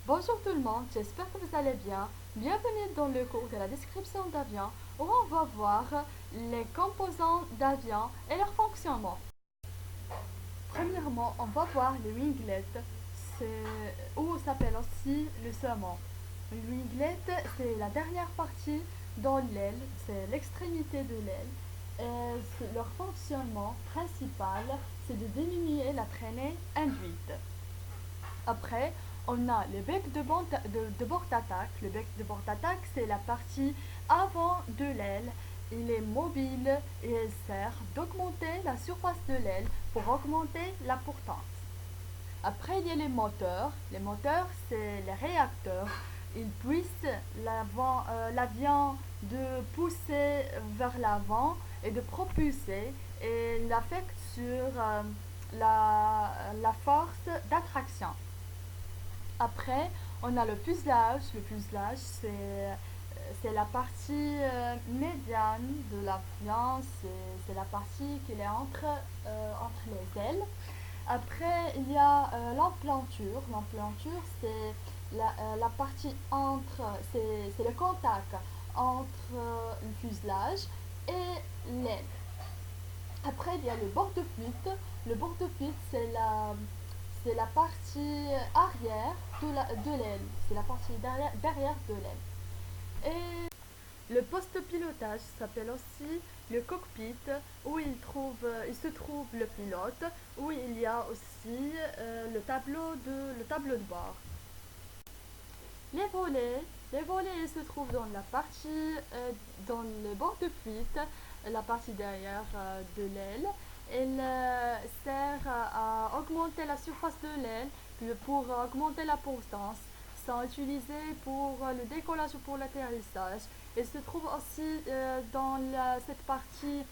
Bonjour tout le monde, j'espère que vous allez bien. Bienvenue dans le cours de la description d'avion où on va voir les composants d'avion et leur fonctionnement. Premièrement, on va voir le winglet, ou s'appelle aussi le saumon. Le winglet, c'est la dernière partie dans l'aile, c'est l'extrémité de l'aile. Et leur fonctionnement principal, c'est de diminuer la traînée induite. Après, on a le bec de bord d'attaque. Le bec de bord d'attaque, c'est la partie avant de l'aile. Il est mobile et il sert d'augmenter la surface de l'aile pour augmenter la portance. Après, il y a les moteurs. Les moteurs, c'est les réacteurs. Ils poussent l'avion de pousser vers l'avant et de propulser et l'affectent sur la force d'attraction. Après, on a le fuselage. Le fuselage, c'est la partie médiane de l'avion. C'est la partie qui est entre les ailes. Après, il y a l'emplanture. L'emplanture, c'est la partie entre, c'est le contact entre le fuselage et l'aile. Après, il y a le bord de fuite. Le bord de fuite, c'est la partie arrière de l'aile. C'est la partie derrière de l'aile. Et le poste pilotage s'appelle aussi le cockpit où il se trouve le pilote, où il y a aussi le tableau de bord. Les volets, les volets ils se trouvent dans la partie, dans le bord de fuite, la partie derrière de l'aile. Elle sert à augmenter la surface de l'aile pour augmenter la portance, sont utilisés pour le décollage ou pour l'atterrissage. Il se trouve aussi dans cette partie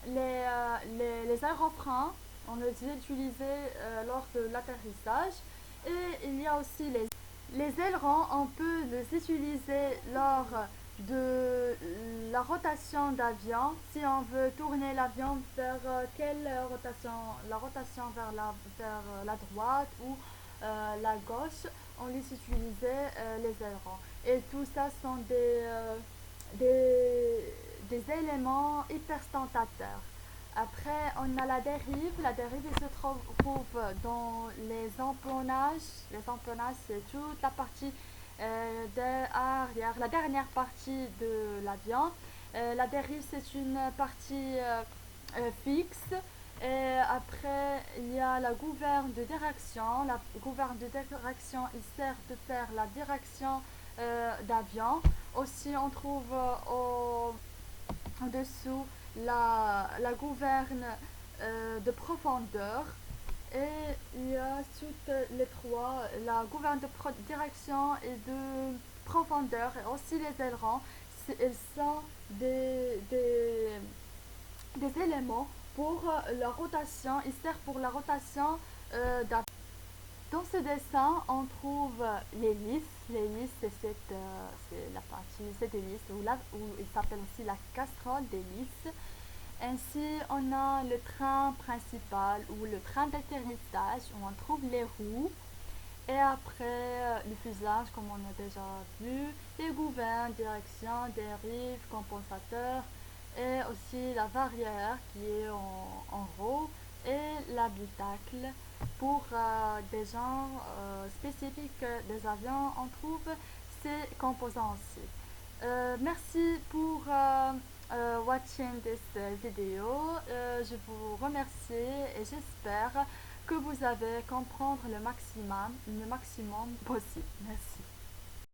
les aérofreins. On les utilise lors de l'atterrissage. Et il y a aussi les ailerons, on peut les utiliser lors de la rotation d'avion. Si on veut tourner l'avion vers quelle rotation? La rotation vers la droite ou la gauche, on les utilisait les ailerons. Et tout ça sont des éléments hyperstentateurs. Après, on a la dérive. La dérive, elle se trouve dans les empennages. Les empennages, c'est toute la partie arrière, la dernière partie de l'avion. La dérive, c'est une partie fixe. Et après, il y a la gouverne de direction. La gouverne de direction, il sert de faire la direction d'avion. Aussi, on trouve en dessous la gouverne de profondeur. Et il y a toutes les trois, la gouverne de direction et de profondeur et aussi les ailerons. Ils sont des éléments pour la rotation. Ils servent pour la rotation d'un. Dans ce dessin, on trouve l'hélice. L'hélice, c'est la partie, cette hélice, où il s'appelle aussi la casserole d'hélice. Ainsi, on a le train principal ou le train d'atterrissage où on trouve les roues. Et après, le fuselage, comme on a déjà vu, les gouvernes, direction, dérive, compensateur, et aussi la barrière qui est en haut, et l'habitacle. Pour des gens spécifiques des avions, on trouve ces composants aussi. Merci pour watching this video. Je vous remercie et j'espère que vous avez comprendre le maximum possible. Merci.